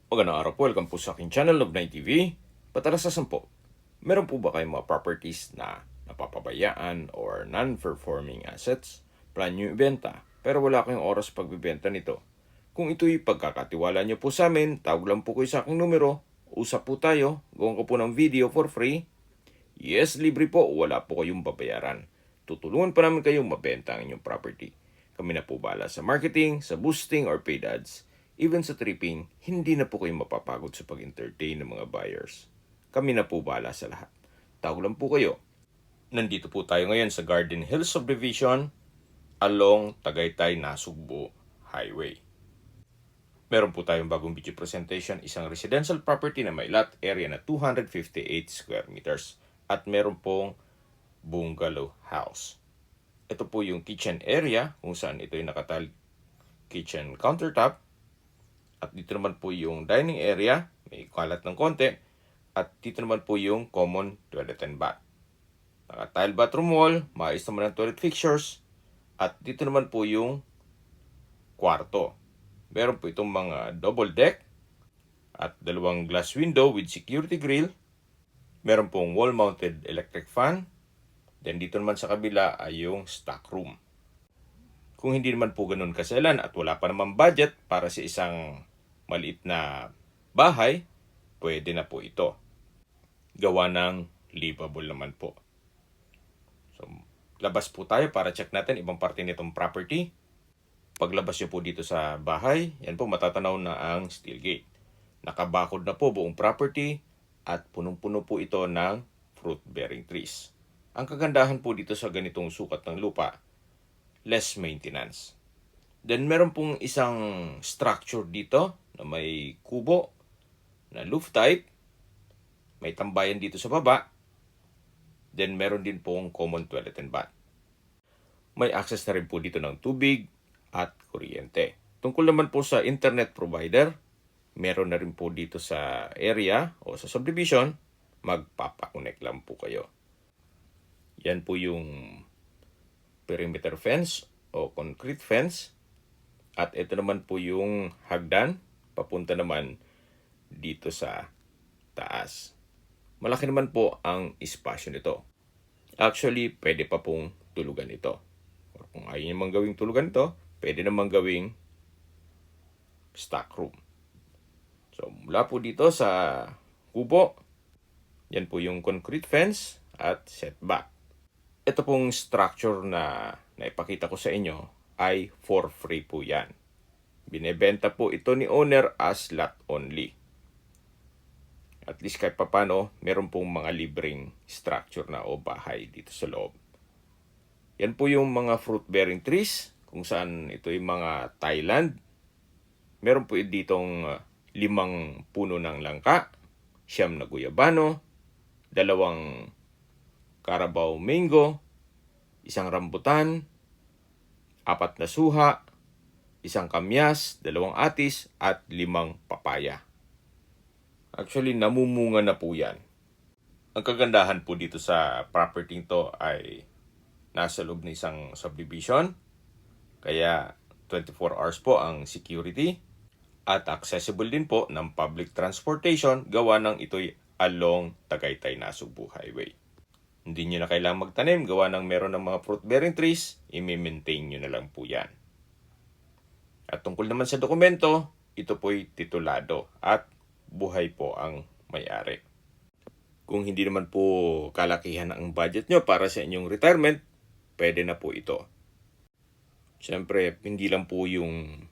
Magandang araw po, welcome po sa aking channel, Love9 TV. Patalasasan po, meron po ba kayong mga properties na napapabayaan or non-performing assets? Plan nyo ibenta, pero wala kayong oras pagbibenta nito. Kung ito'y pagkakatiwala nyo po sa amin, tawag lang po kayo sa aking numero, usap po tayo, gawin ko po ng video for free. Yes, libre po, wala po kayong babayaran. Tutulungan pa namin kayong mabenta ang inyong property. Kami na po bahala sa marketing, sa boosting or paid ads. Even sa tripping, hindi na po kayo mapapagod sa pag-entertain ng mga buyers. Kami na po bahala sa lahat. Tawag lang po kayo. Nandito po tayo ngayon sa Garden Hills Subdivision along Tagaytay, Nasugbu Highway. Meron po tayong bagong video presentation, isang residential property na may lot area na 258 square meters at meron pong bungalow house. Ito po yung kitchen area kung saan ito yung kitchen countertop. At dito naman po yung dining area, may kalat ng konti. At dito naman po yung common toilet and bath. Naka-tile bathroom wall, maayos naman ang toilet fixtures. At dito naman po yung kwarto. Meron po itong mga double deck at dalawang glass window with security grill. Meron pong wall-mounted electric fan. Then dito naman sa kabila ay yung stock room. Kung hindi naman po ganun kaselan at wala pa naman budget para sa isang maliit na bahay, pwede na po ito. Gawa ng livable naman po. So, labas po tayo para check natin ibang parte nitong property. Paglabas nyo po dito sa bahay, yan po matatanaw na ang steel gate. Nakabakod na po buong property at punong-puno po ito ng fruit-bearing trees. Ang kagandahan po dito sa ganitong sukat ng lupa, less maintenance. Then meron pong isang structure dito na may kubo na roof type. May tambayan dito sa baba. Then meron din pong common toilet and bath. May access na rin po dito ng tubig at kuryente. Tungkol naman po sa internet provider, meron na rin po dito sa area o sa subdivision, magpapakonect lang po kayo. Yan po yung perimeter fence o concrete fence. At ito naman po yung hagdan, papunta naman dito sa taas. Malaki naman po ang espasyo nito. Actually, pwede pa pong tulugan ito. Or kung ayaw naman gawing tulugan ito, pwede naman gawing stock room. So, mula po dito sa kubo, yan po yung concrete fence at setback. Ito pong structure na naipakita ko sa inyo ay for free po yan. Binebenta po ito ni owner as lot only. At least kahit papano, meron pong mga libreng structure na o bahay dito sa loob. Yan po yung mga fruit-bearing trees, kung saan ito yung mga Thailand. Meron po ditong 5 puno ng langka, 9 na guyabano, 2 Carabao mango, 1 rambutan, 4 na suha, 1 kamyas, 2 atis, at 5 papaya. Actually, namumunga na po yan. Ang kagandahan po dito sa property to ay nasa loob ng isang subdivision. Kaya 24 hours po ang security at accessible din po ng public transportation gawa ng ito'y along Tagaytay, Nasugbu Highway. Hindi nyo na kailangang magtanim, gawa ng meron ng mga fruit-bearing trees, i-maintain nyo na lang po yan. At tungkol naman sa dokumento, ito po'y titulado at buhay po ang may-ari. Kung hindi naman po kalakihan ang budget nyo para sa inyong retirement, pwede na po ito. Siyempre, hindi lang po yung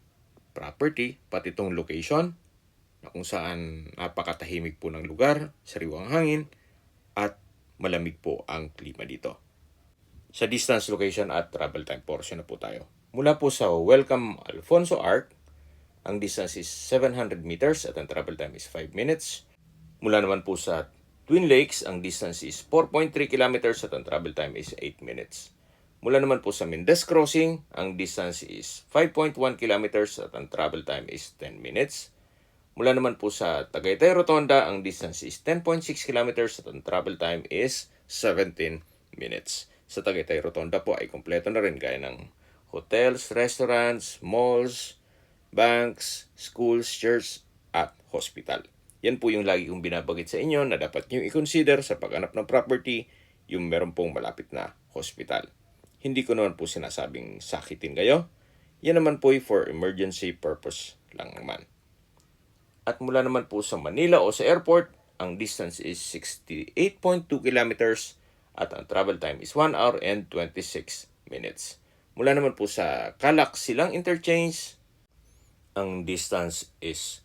property, pati itong location, na kung saan napakatahimik po ng lugar, sariwang hangin, at malamig po ang klima dito. Sa distance, location at travel time portion na po tayo. Mula po sa Welcome Alfonso Arc, ang distance is 700 meters at ang travel time is 5 minutes. Mula naman po sa Twin Lakes, ang distance is 4.3 kilometers at ang travel time is 8 minutes. Mula naman po sa Mendez Crossing, ang distance is 5.1 kilometers at ang travel time is 10 minutes. Mula naman po sa Tagaytay Rotonda, ang distance is 10.6 kilometers at ang travel time is 17 minutes. Sa Tagaytay Rotonda po ay kompleto na rin gaya ng hotels, restaurants, malls, banks, schools, church, at hospital. Yan po yung lagi kong binabagit sa inyo na dapat nyo i-consider sa paghanap ng property, yung meron pong malapit na hospital. Hindi ko naman po sinasabing sakitin kayo. Yan naman po for emergency purpose lang naman. At mula naman po sa Manila o sa airport, ang distance is 68.2 kilometers at ang travel time is 1 hour and 26 minutes. Mula naman po sa Calac Silang Interchange, ang distance is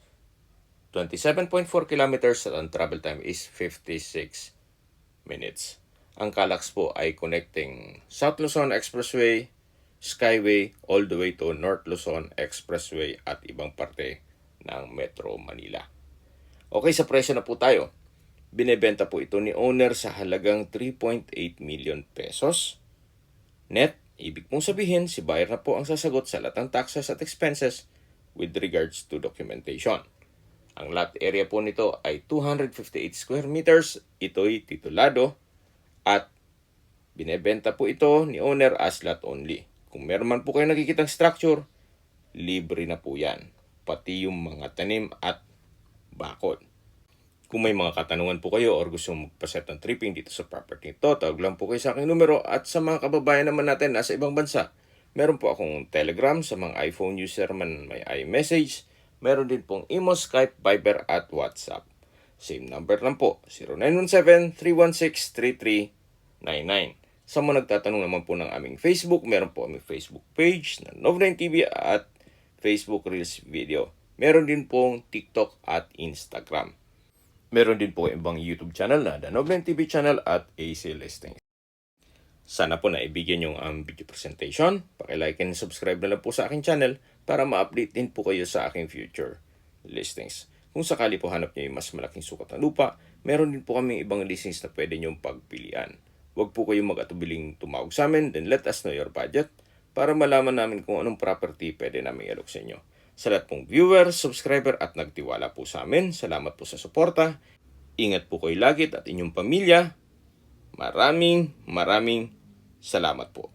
27.4 kilometers at ang travel time is 56 minutes. Ang Calax po ay connecting South Luzon Expressway, Skyway, all the way to North Luzon Expressway at ibang parte ng Metro Manila. Okay, sa presyo na po tayo. Binebenta po ito ni owner sa halagang 3.8 million pesos. Net, ibig pong sabihin, si buyer na po ang sasagot sa lahat ng taxes at expenses with regards to documentation. Ang lot area po nito ay 258 square meters. Ito'y titulado at binebenta po ito ni owner as lot only. Kung meron man po kayo nakikitang structure, libre na po yan. Pati yung mga tanim at bakod. Kung may mga katanungan po kayo or gusto magpaset ng tripping dito sa property ito, tawag lang po kayo sa aking numero. At sa mga kababayan naman natin nasa ibang bansa, meron po akong Telegram. Sa mga iPhone user man may iMessage. Meron din pong Imo, Skype, Viber at WhatsApp. Same number lang po, 0917-316-3399. Sa mga nagtatanong naman po ng aming Facebook, meron po aming Facebook page na Nov9 TV at Facebook Reels Video. Meron din pong TikTok at Instagram. Meron din po ibang YouTube channel na The Nov9 TV channel at AC Listings. Sana po naibigyan yung video presentation. Paki-like and subscribe na lang po sa aking channel para ma-update din po kayo sa aking future listings. Kung sakali po hanap nyo yung mas malaking sukat ng lupa, meron din po kami ibang listings na pwede nyong pagpilian. Huwag po kayong mag-atubiling tumawag sa amin, then let us know your budget para malaman namin kung anong property pwede namin i-alok sa inyo. Sa lahat pong viewer, subscriber at nagtiwala po sa amin, salamat po sa suporta. Ingat po kayo lagi at inyong pamilya. Maraming salamat po.